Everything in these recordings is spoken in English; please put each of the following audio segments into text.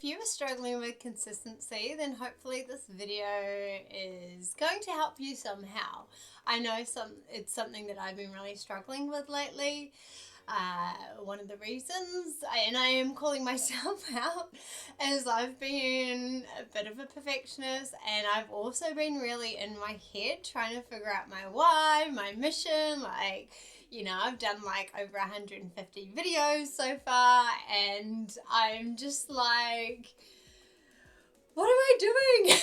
If you are struggling with consistency, then hopefully this video is going to help you somehow. I know it's something that I've been really struggling with lately. One of the reasons, and I am calling myself out, is I've been a bit of a perfectionist, and I've also been really in my head trying to figure out my why, my mission. I've done like over 150 videos so far, and I'm just like, what am I doing?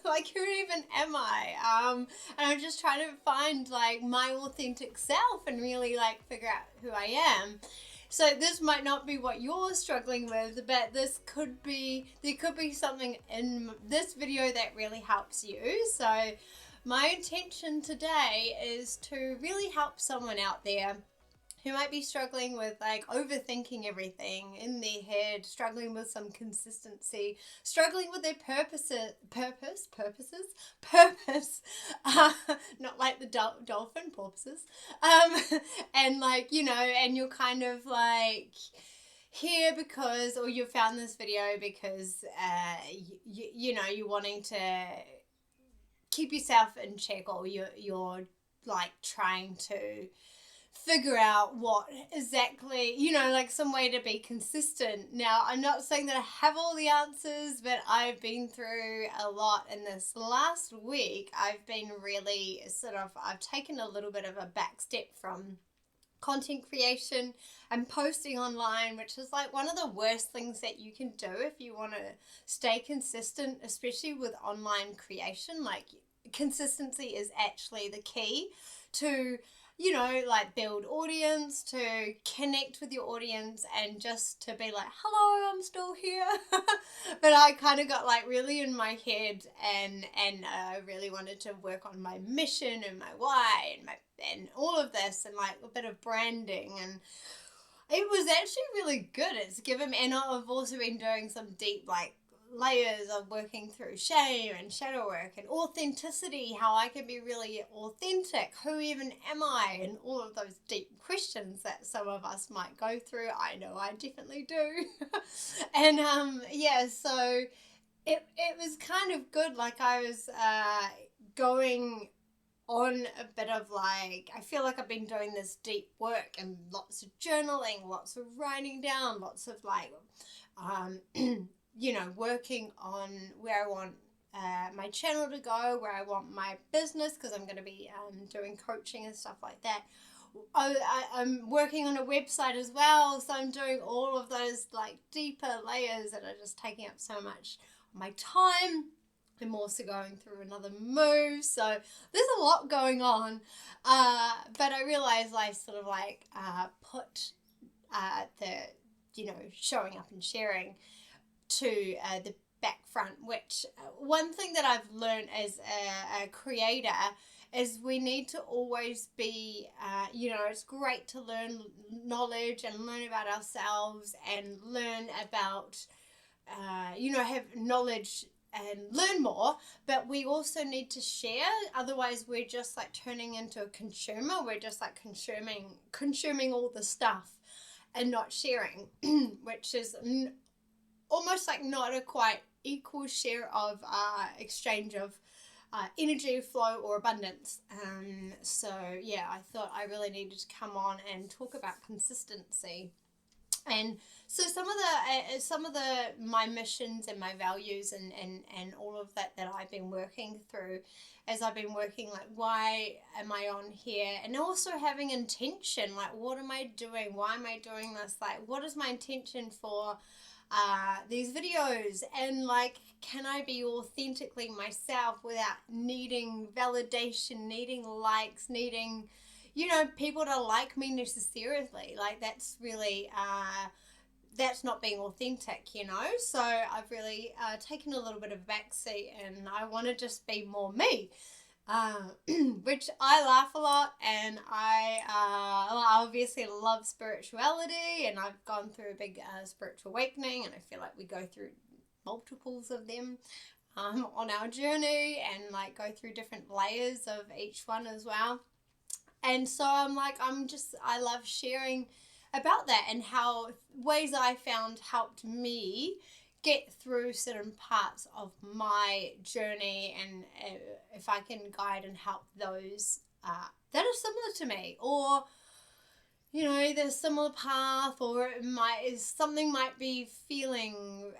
Like, who even am I? And I'm just trying to find like my authentic self and really like figure out who I am. So this might not be what you're struggling with, but there could be something in this video that really helps you. So my intention today is to really help someone out there who might be struggling with like overthinking everything in their head, struggling with some consistency, struggling with their purpose, not like the dolphin porpoises, and like, and you're kind of like here because, or you found this video because, you're wanting to keep yourself in check, or you're like trying to figure out what exactly, like some way to be consistent. Now, I'm not saying that I have all the answers, but I've been through a lot in this last week. I've been really I've taken a little bit of a back step from content creation and posting online, which is like one of the worst things that you can do if you want to stay consistent, especially with online creation. Like, consistency is actually the key to like build audience, to connect with your audience, and just to be like, hello, I'm still here. But I kind of got like really in my head, and I really wanted to work on my mission and my why and all of this, and like a bit of branding, and it was actually really good. It's given me, and I've also been doing some deep like layers of working through shame and shadow work and authenticity, how I can be really authentic, who even am I, and all of those deep questions that some of us might go through. I know I definitely do. And so it was kind of good. Like, I was going on a bit of like, I feel like I've been doing this deep work and lots of journaling, lots of writing down, lots of like working on where I want my channel to go, where I want my business, because I'm going to be doing coaching and stuff like that. I'm working on a website as well, so I'm doing all of those like deeper layers that are just taking up so much of my time. I'm also going through another move, so there's a lot going on, but I realized I sort of like put the showing up and sharing to the back front, which one thing that I've learned as a creator is we need to always be, it's great to learn knowledge and learn about ourselves and learn about, have knowledge and learn more, but we also need to share. Otherwise we're just like turning into a consumer. We're just like consuming all the stuff and not sharing, which is almost like not a quite equal share of exchange of energy flow or abundance. So yeah, I thought I really needed to come on and talk about consistency. And so some of my missions and my values and all of that I've been working through as I've been working, like, why am I on here, and also having intention, like, what am I doing, why am I doing this, like, what is my intention for these videos, and like, can I be authentically myself without needing validation, needing likes, needing people to like me necessarily. Like, that's really that's not being authentic, so I've really taken a little bit of a backseat, and I want to just be more me. Which I laugh a lot, and I obviously love spirituality, and I've gone through a big spiritual awakening, and I feel like we go through multiples of them on our journey, and like go through different layers of each one as well. And so I'm like, I love sharing about that and how ways I found helped me get through certain parts of my journey, and if I can guide and help those that are similar to me, or the similar path, or something might be feeling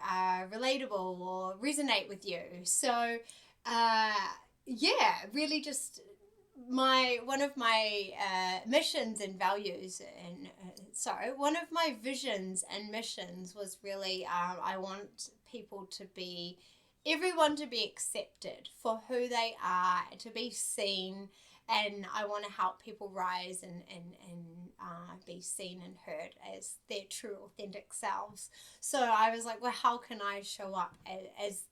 relatable or resonate with you. So really just one of my missions and values, and one of my visions and missions was really I want everyone to be accepted for who they are, to be seen, and I want to help people rise and be seen and heard as their true authentic selves. So I was like, well, how can I show up as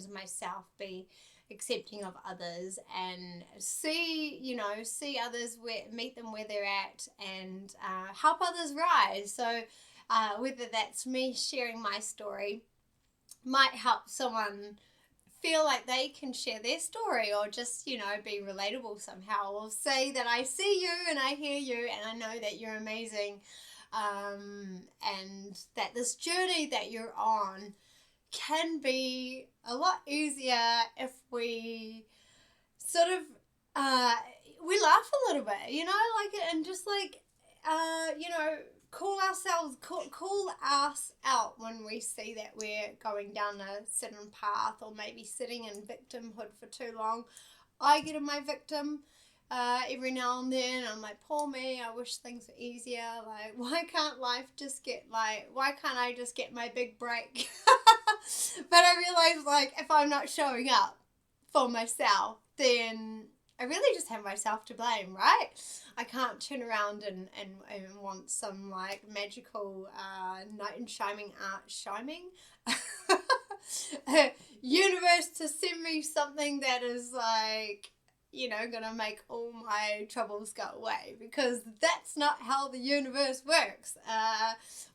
myself, be accepting of others, and see others, meet them where they're at, and help others rise. So whether that's me sharing my story might help someone feel like they can share their story, or just be relatable somehow, or say that I see you and I hear you and I know that you're amazing, and that this journey that you're on can be a lot easier if we sort of we laugh a little bit, and just call us out when we see that we're going down a certain path, or maybe sitting in victimhood for too long. I get in my victim every now and then. I'm like, poor me, I wish things were easier. Like, why can't I just get my big break? But I realize, if I'm not showing up for myself, then I really just have myself to blame, right? I can't turn around and want some magical knight in shining universe to send me something that is gonna make all my troubles go away, because that's not how the universe works.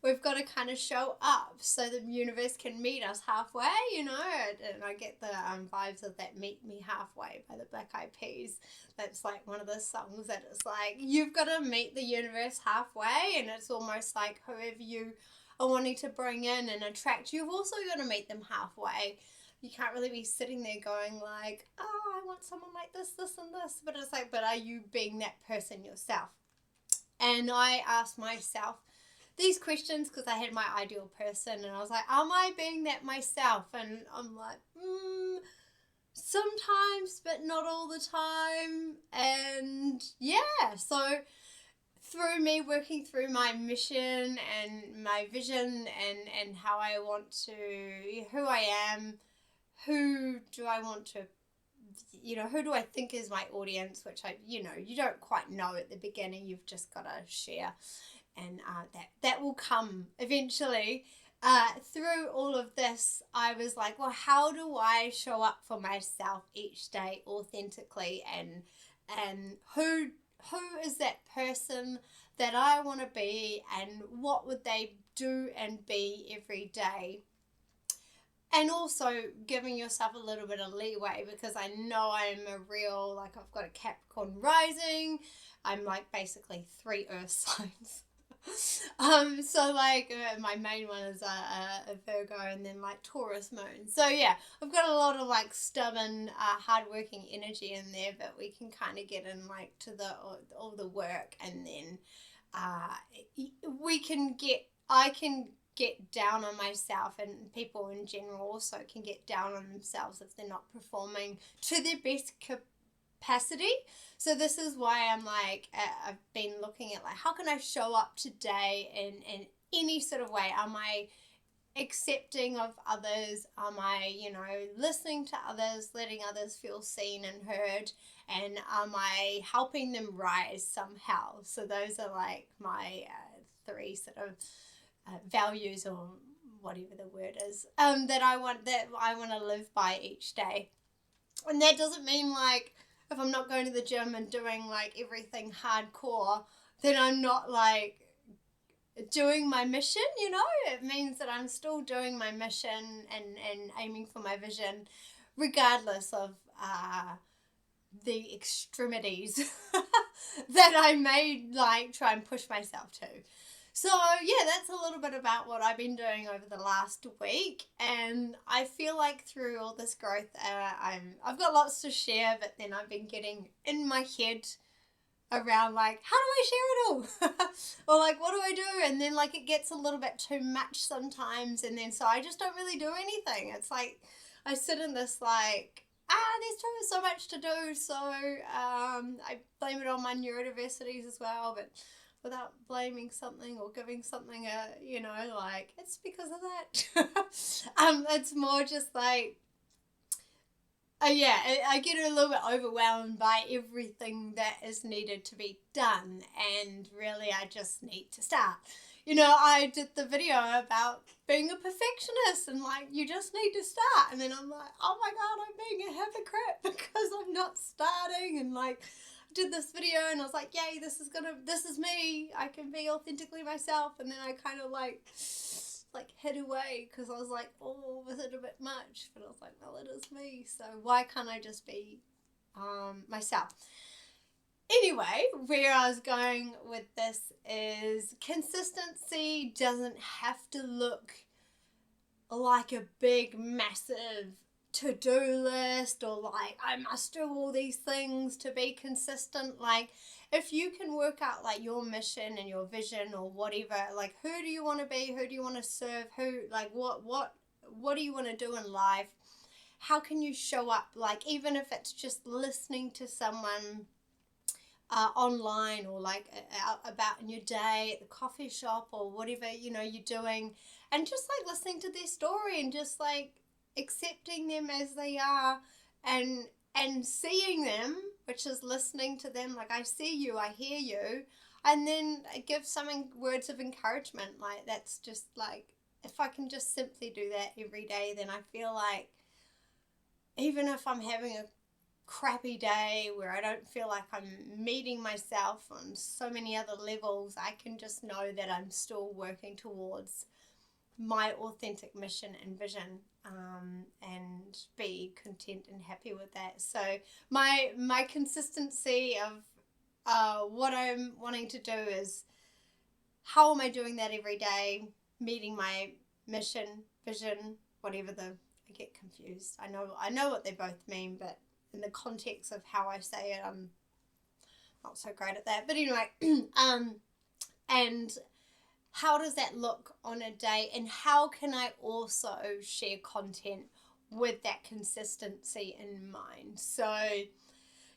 We've got to kind of show up so the universe can meet us halfway, and I get the vibes of that "Meet Me Halfway" by the Black Eyed Peas. That's one of the songs that is you've got to meet the universe halfway, and it's almost like whoever you are wanting to bring in and attract, you've also got to meet them halfway. You can't really be sitting there going oh, I want someone like this, this, and this. But it's but are you being that person yourself? And I asked myself these questions because I had my ideal person, and I was like, am I being that myself? And I'm like, sometimes, but not all the time. And so through me working through my mission and my vision, and how I want to, who I am, who do I want to, who do I think is my audience, which you don't quite know at the beginning. You've just got to share, and that will come eventually. Through all of this, I was like, well, how do I show up for myself each day authentically, and who is that person that I want to be, and what would they do and be every day? And also giving yourself a little bit of leeway, because I know I'm I've got a Capricorn rising. I'm basically 3 earth signs. My main one is a Virgo, and then Taurus moon. So yeah, I've got a lot of stubborn, hardworking energy in there, but we can kind of get in to all the work, and then I can get down on myself, and people in general also can get down on themselves if they're not performing to their best capacity. So this is why I'm I've been looking at how can I show up today in any sort of way? Am I accepting of others? Am I listening to others, letting others feel seen and heard, and am I helping them rise somehow? So those are my 3 sort of values, or whatever the word is, that I want to live by each day. And that doesn't mean if I'm not going to the gym and doing everything hardcore, then I'm not doing my mission. It means that I'm still doing my mission and aiming for my vision, regardless of the extremities that I may try and push myself to. So yeah, that's a little bit about what I've been doing over the last week, and I feel like through all this growth, I've got lots to share, but then I've been getting in my head around like, how do I share it all? Or like, what do I do? And then like it gets a little bit too much sometimes, and then so I just don't really do anything. It's like I sit in this like, there's so much to do, so I blame it on my neurodiversities as well, but without blaming something or giving something like it's because of that. It's more just like, I get a little bit overwhelmed by everything that is needed to be done, and really I just need to start. I did the video about being a perfectionist, and like, you just need to start, and then I'm like, oh my god, I'm being a hypocrite because I'm not starting, and like, I did this video and I was like, yay, this is me, I can be authentically myself, and then I kind of like hid away because I was like, oh, was it a bit much? But I was like, well, it is me, so why can't I just be myself? Anyway, where I was going with this is consistency doesn't have to look like a big, massive to-do list, or like I must do all these things to be consistent. Like, if you can work out like your mission and your vision or whatever, like who do you want to be, who do you want to serve, who, like what do you want to do in life, how can you show up, like even if it's just listening to someone online, or like out about in your day at the coffee shop or whatever you're doing, and just like listening to their story and just like accepting them as they are, and seeing them, which is listening to them, like I see you, I hear you, and then give some words of encouragement. Like, that's just like, if I can just simply do that every day, then I feel like even if I'm having a crappy day where I don't feel like I'm meeting myself on so many other levels, I can just know that I'm still working towards my authentic mission and vision, and be content and happy with that. So my consistency of what I'm wanting to do is, how am I doing that every day, meeting my mission, vision, whatever I get confused. I know what they both mean, but in the context of how I say it, I'm not so great at that. But anyway, and how does that look on a day, and how can I also share content with that consistency in mind? So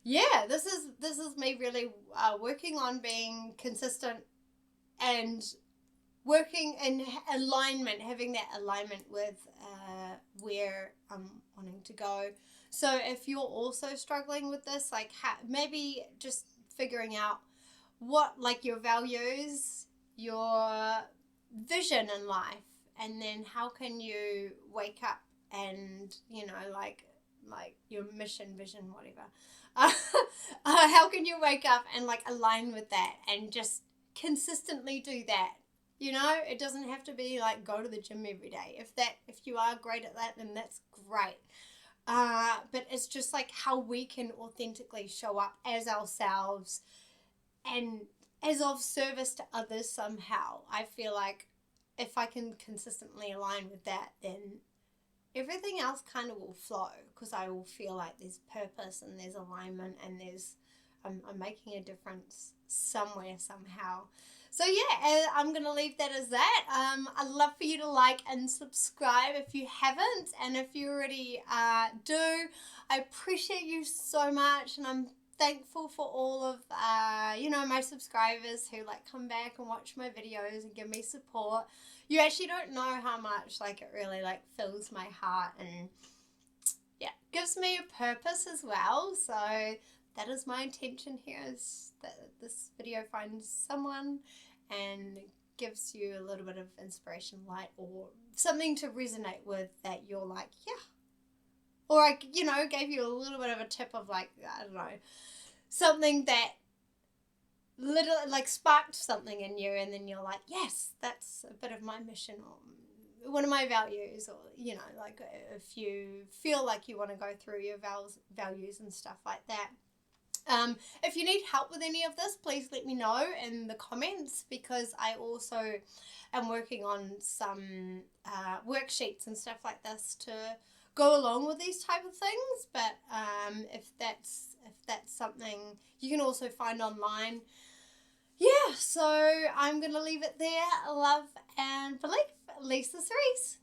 yeah, this is me really working on being consistent and working in alignment, having that alignment with where I'm wanting to go. So if you're also struggling with this, like maybe just figuring out what, like, your values, your vision in life, and then how can you wake up and like your mission, vision, whatever, how can you wake up and like align with that and just consistently do that? It doesn't have to be like go to the gym every day. If you are great at that, then that's great. But it's just like how we can authentically show up as ourselves and as of service to others somehow. I feel like if I can consistently align with that, then everything else kind of will flow, because I will feel like there's purpose and there's alignment, and I'm making a difference somewhere, somehow. So yeah, I'm going to leave that as that. I'd love for you to like and subscribe if you haven't, and if you already do, I appreciate you so much, and I'm thankful for all of my subscribers who like come back and watch my videos and give me support. You actually don't know how much like it really like fills my heart, and yeah, gives me a purpose as well. So that is my intention here, is that this video finds someone and gives you a little bit of inspiration, light, or something to resonate with, that you're like, yeah. Or I, gave you a little bit of a tip of like, I don't know, something that literally like sparked something in you, and then you're like, yes, that's a bit of my mission, or one of my values, or like if you feel like you want to go through your values and stuff like that. If you need help with any of this, please let me know in the comments, because I also am working on some worksheets and stuff like this to go along with these type of things. But if that's something you can also find online. Yeah, so I'm going to leave it there. Love and belief, Lisa Cerise.